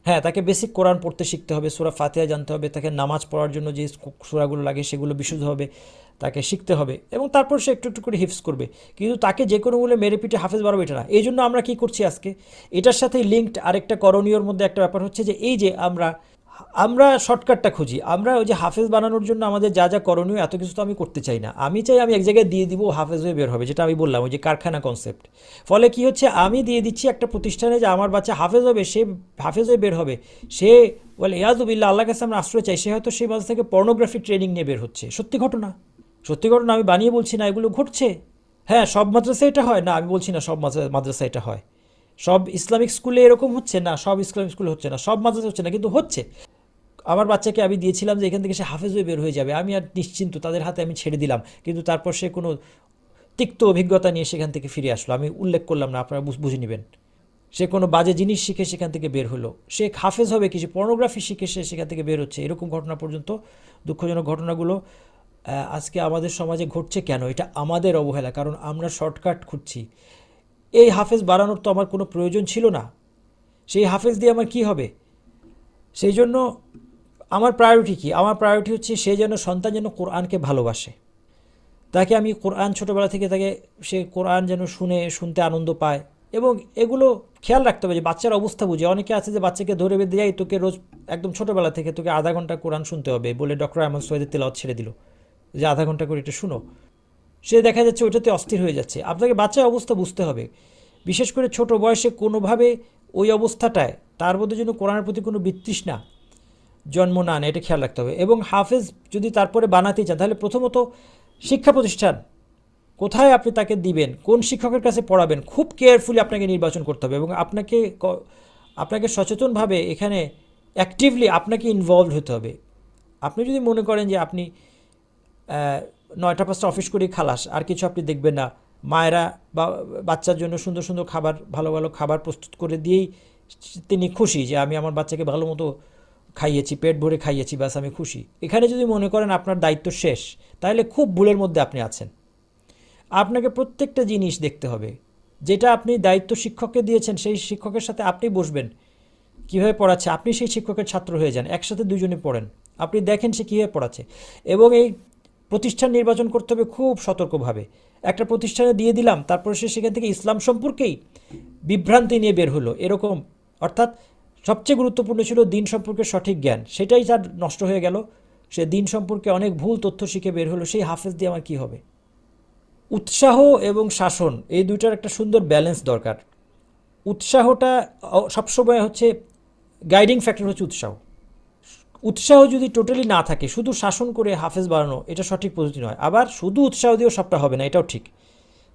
হ্যাঁ, তাকে বেসিক কোরআন পড়তে শিখতে হবে, সূরা ফাতিহা জানতে হবে, তাকে নামাজ পড়ার জন্য যে সূরাগুলো লাগে সেগুলো বিশুদ্ধভাবে তাকে শিখতে হবে, এবং তারপর সে একটু একটু করে হিফজ করবে। কিন্তু তাকে যে কোনো মূল্যে মেরে পিঠে হাফেজ বানাবো এটা না। এই জন্য আমরা কি করছি আজকে, এটার সাথে লিঙ্কড আরেকটা করণীয়র মধ্যে একটা ব্যাপার হচ্ছে যে এই যে আমরা আমরা শর্টকাটটা খুঁজি। আমরা ওই যে হাফেজ বানানোর জন্য আমাদের যা যা করণীয় এত কিছু তো আমি করতে চাই না। আমি চাই আমি এক জায়গায় দিয়ে দিব, হাফেজ হয়ে বের হবে, যেটা আমি বললাম ওই যে কারখানা কনসেপ্ট। ফলে কি হচ্ছে, আমি দিয়ে দিচ্ছি একটা প্রতিষ্ঠানে যে আমার বাচ্চা হাফেজ হবে, সে হাফেজ হয়ে বের হবে, সে বলে ইয়াজুবিল্লাহ, আল্লাহ কাছে আমরা আশ্রয় চাই, সে হয়তো সেই বাচ্চা থেকে পর্নোগ্রাফি ট্রেনিং নিয়ে বের হচ্ছে। সত্যি ঘটনা, সত্যি ঘটনা, আমি বানিয়ে বলছি না, এগুলো ঘটছে। হ্যাঁ, সব মাদ্রাসায় এটা হয় না, আমি বলছি না সব মাদ্রাসায় এটা হয়। সব ইসলামিক স্কুলে এরকম হচ্ছে না, সব ইসলামিক স্কুলে হচ্ছে না, সব মাদ্রাসা হচ্ছে না, কিন্তু হচ্ছে। আমার বাচ্চাকে আমি দিয়েছিলাম যে এখান থেকে সে হাফেজ হয়ে বের হয়ে যাবে, আমি আর নিশ্চিন্ত তাদের হাতে আমি ছেড়ে দিলাম, কিন্তু তারপর সে কোনো তিক্ত অভিজ্ঞতা নিয়ে সেখান থেকে ফিরে আসলো। আমি উল্লেখ করলাম না, আপনারা বুঝে নেবেন। সে কোনো বাজে জিনিস শিখে সেখান থেকে বের হলো, সে হাফেজ হবে কিছু পর্নোগ্রাফি শিখে সে সেখান থেকে বের হচ্ছে। এরকম ঘটনা পর্যন্ত, দুঃখজনক ঘটনাগুলো আজকে আমাদের সমাজে ঘটছে। কেন? এটা আমাদের অবহেলা, কারণ আমরা শর্টকাট খুঁজছি। এই হাফেজ বাড়ানোর তো আমার কোনো প্রয়োজন ছিল না, সেই হাফেজ দিয়ে আমার কি হবে? সেই জন্য আমার প্রায়োরিটি কি? আমার প্রায়োরিটি হচ্ছে সে যেন, সন্তান যেন কোরআনকে ভালোবাসে। তাকে আমি কোরআন ছোটোবেলা থেকে তাকে, সে কোরআন যেন শুনতে আনন্দ পায়, এবং এগুলো খেয়াল রাখতে হবে যে বাচ্চার অবস্থা বুঝে। অনেকে আছে যে বাচ্চাকে ধরে বেঁধে যায়, তোকে রোজ একদম ছোটোবেলা থেকে তোকে আধা ঘন্টা কোরআন শুনতে হবে বলে ডক্টর আহমদ সৈয়দের তেলাওয়াত ছেড়ে দিল, যে আধা ঘন্টা করে এটা শুনো। সে দেখা যাচ্ছে ওইটাতে অস্থির হয়ে যাচ্ছে। আপনাকে বাচ্চার অবস্থা বুঝতে হবে, বিশেষ করে ছোট বয়সে কোনোভাবে ওই অবস্থাটায় তার মধ্যে যেন কোরআনের প্রতি কোনো বিতৃষ্ণা জন্ম না নেয়, এটা খেয়াল রাখতে হবে। এবং হাফেজ যদি তারপরে বানাতে চান, তাহলে প্রথমত শিক্ষা প্রতিষ্ঠান কোথায় আপনি তাকে দিবেন, কোন শিক্ষকের কাছে পড়াবেন, খুব কেয়ারফুলি আপনাকে নির্বাচন করতে হবে, এবং আপনাকে সচেতনভাবে এখানে অ্যাক্টিভলি আপনাকে ইনভলভ হতে হবে। আপনি যদি মনে করেন যে আপনি 9টা 5টা অফিস করেই খালাস, আর কিছু আপনি দেখবেন না, মায়েরা বা বাচ্চার জন্য সুন্দর সুন্দর খাবার, ভালো ভালো খাবার প্রস্তুত করে দিয়েই তিনি খুশি যে আমি আমার বাচ্চাকে ভালো মতো খাইয়েছি, পেট ভরে খাইয়েছি, ব্যাস আমি খুশি। এখানে যদি মনে করেন আপনার দায়িত্ব শেষ, তাহলে খুব ভুলের মধ্যে আপনি আছেন। আপনাকে প্রত্যেকটা জিনিস দেখতে হবে। যেটা আপনি দায়িত্ব শিক্ষককে দিয়েছেন, সেই শিক্ষকের সাথে আপনি বসবেন, কীভাবে পড়াচ্ছে, আপনি সেই শিক্ষকের ছাত্র হয়ে যান, একসাথে দুজনে পড়েন, আপনি দেখেন সে কীভাবে পড়াচ্ছে। এবং এই প্রতিষ্ঠান নির্বাচন করতে হবে খুব সতর্কভাবে। একটা প্রতিষ্ঠানে দিয়ে দিলাম, তারপর সে সেখান থেকে ইসলাম সম্পর্কেই বিভ্রান্তি নিয়ে বের হলো, এরকম। অর্থাৎ সবচেয়ে গুরুত্বপূর্ণ ছিল দিন সম্পর্কে সঠিক জ্ঞান, সেটাই তার নষ্ট হয়ে গেল। সে দিন সম্পর্কে অনেক ভুল তথ্য শিখে বের হলো, সেই হাফেজ দিয়ে আমার কী হবে? উৎসাহ এবং শাসন, এই দুইটার একটা সুন্দর ব্যালেন্স দরকার। উৎসাহটা সবসময় হচ্ছে গাইডিং ফ্যাক্টর, হচ্ছে উৎসাহ। উৎসাহ যদি টোটালি না থাকে, শুধু শাসন করে হাফেজ বাড়ানো, এটা সঠিক পদ্ধতি নয়। আবার শুধু উৎসাহ দিয়েও সবটা হবে না, এটাও ঠিক।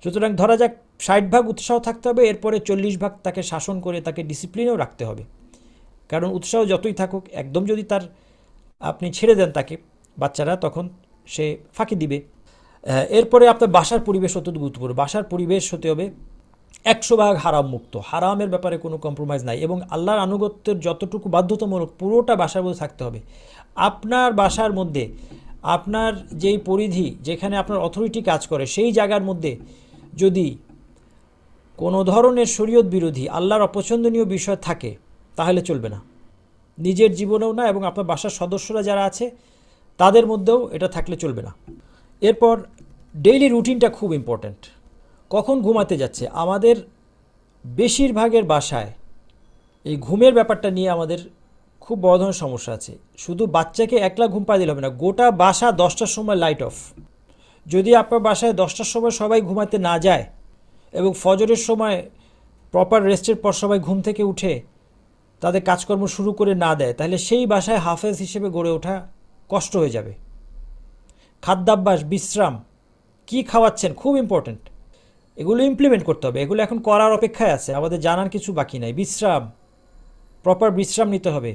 সুতরাং ধরা যাক 60 ভাগ উৎসাহ থাকতে হবে, এরপরে 40 ভাগ তাকে শাসন করে তাকে ডিসিপ্লিনেও রাখতে হবে। কারণ উৎসাহ যতই থাকুক, একদম যদি তার আপনি ছেড়ে দেন তাকে, বাচ্চারা তখন সে ফাঁকি দিবে। এরপরে আপনার বাসার পরিবেশ অত্যন্ত গুরুত্বপূর্ণ। বাসার পরিবেশ হতে হবে 100 ভাগ হারাম মুক্ত, হারামের ব্যাপারে কোনো কম্প্রোমাইজ নাই, এবং আল্লাহর আনুগত্যের যতটুকু বাধ্যতামূলক পুরোটা বাসার মধ্যে থাকতে হবে। আপনার বাসার মধ্যে আপনার যেই পরিধি, যেখানে আপনার অথরিটি কাজ করে, সেই জায়গার মধ্যে যদি কোনো ধরনের শরীয়ত বিরোধী, আল্লাহর অপছন্দনীয় বিষয় থাকে, তাহলে চলবে না, নিজের জীবনেও না, এবং আপনার বাসার সদস্যরা যারা আছে তাদের মধ্যেও এটা থাকলে চলবে না। এরপর ডেইলি রুটিনটা খুব ইম্পর্ট্যান্ট। কখন ঘুমাতে যাচ্ছে, আমাদের বেশিরভাগের বাসায় এই ঘুমের ব্যাপারটা নিয়ে আমাদের খুব বড় ধরনের সমস্যা আছে। শুধু বাচ্চাকে একলা ঘুম পাড়িয়ে দিলে হবে না, গোটা বাসা 10টার সময় লাইট অফ। যদি আপনার বাসায় 10টার সময় সবাই ঘুমাতে না যায়, এবং ফজরের সময় প্রপার রেস্টের পর সবাই ঘুম থেকে উঠে তাদের কাজকর্ম শুরু করে না দেয়, তাহলে সেই বাসায় হাফেজ হিসেবে গড়ে ওঠা কষ্ট হয়ে যাবে। খাদ্যাভ্যাস, বিশ্রাম, কি খাওয়াচ্ছেন, খুব ইম্পর্ট্যান্ট। এগুলো ইমপ্লিমেন্ট করতে হবে, এগুলো এখন করার অপেক্ষায় আছে, আমাদের জানার কিছু বাকি নাই। বিশ্রাম, প্রপার বিশ্রাম নিতে হবে।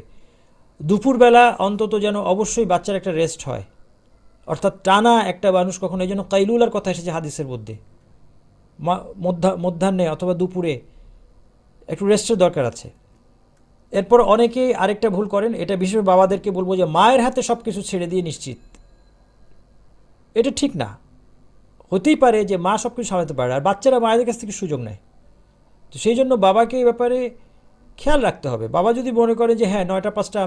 দুপুরবেলা অন্তত যেন অবশ্যই বাচ্চার একটা রেস্ট হয়, অর্থাৎ টানা একটা মানুষ কখনো, এই জন্য কাইলুলার কথা এসেছে হাদিসের মধ্যে, মধ্যাহ্নে অথবা দুপুরে একটু রেস্টের দরকার আছে। এরপর অনেকেই আরেকটা ভুল করেন, এটা বিশেষ বাবাদেরকে বলবো যে মায়ের হাতে সব কিছু ছেড়ে দিয়ে নিশ্চিত, এটা ঠিক না। হতেই পারে যে মা সব কিছু সামলাতে পারে, আর বাচ্চারা মায়েদের কাছ থেকে সুযোগ নেয়। তো সেই জন্য বাবাকে এই ব্যাপারে খেয়াল রাখতে হবে। বাবা যদি মনে করে যে হ্যাঁ 9টা 5টা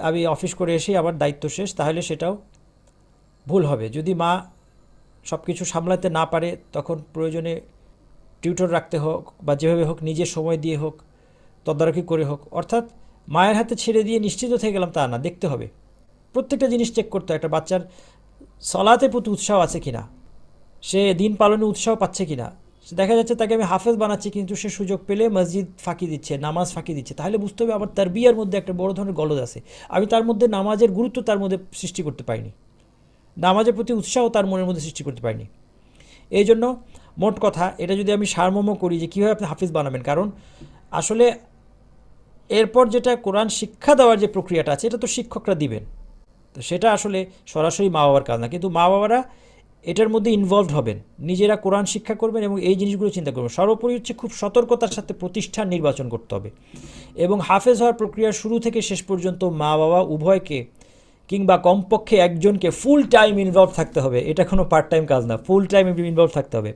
আমি অফিস করে এসেই আবার দায়িত্ব শেষ, তাহলে সেটাও ভুল হবে। যদি মা সব কিছু সামলাতে না পারে তখন প্রয়োজনে টিউটর রাখতে হোক বা যেভাবে হোক নিজের সময় দিয়ে হোক, তদারকি করে হোক। অর্থাৎ মায়ের হাতে ছেড়ে দিয়ে নিশ্চিত থেকে গেলাম তা না, দেখতে হবে প্রত্যেকটা জিনিস চেক করতে হয়। একটা বাচ্চার সলাতের প্রতি উৎসাহ আছে কিনা, সে দিন পালনে উৎসাহ পাচ্ছে কিনা। দেখা যাচ্ছে তাকে আমি হাফেজ বানাচ্ছি কিন্তু সে সুযোগ পেলে মসজিদ ফাঁকি দিচ্ছে, নামাজ ফাঁকি দিচ্ছে, তাহলে বুঝতে হবে আমার তারবিয়ার মধ্যে একটা বড় ধরনের গলদ আছে। আমি তার মধ্যে নামাজের গুরুত্ব তার মধ্যে সৃষ্টি করতে পারিনি, নামাজের প্রতি উৎসাহ তার মনের মধ্যে সৃষ্টি করতে পারিনি। এই জন্য মোট কথা এটা যদি আমি সারমর্ম করি যে কীভাবে আপনি হাফিজ বানাবেন, কারণ আসলে এরপর যেটা কোরআন শিক্ষা দেওয়ার যে প্রক্রিয়াটা আছে এটা তো শিক্ষকরা দিবেন, তো সেটা আসলে সরাসরি মা বাবার কাজ না, কিন্তু মা বাবারা এটার মধ্যে ইনভলভড হবেন, নিজেরা কোরআন শিক্ষা করবেন এবং এই জিনিসগুলো চিন্তা করবেন। সর্বোপরি হচ্ছে খুব সতর্কতার সাথে প্রতিষ্ঠান নির্বাচন করতে হবে এবং হাফেজ হওয়ার প্রক্রিয়ার শুরু থেকে শেষ পর্যন্ত মা বাবা উভয়কে কিংবা কমপক্ষে একজনকে ফুল টাইম ইনভলভ থাকতে হবে। এটা কোনো পার্ট টাইম কাজ না, ফুল টাইম ইনভলভ থাকতে হবে।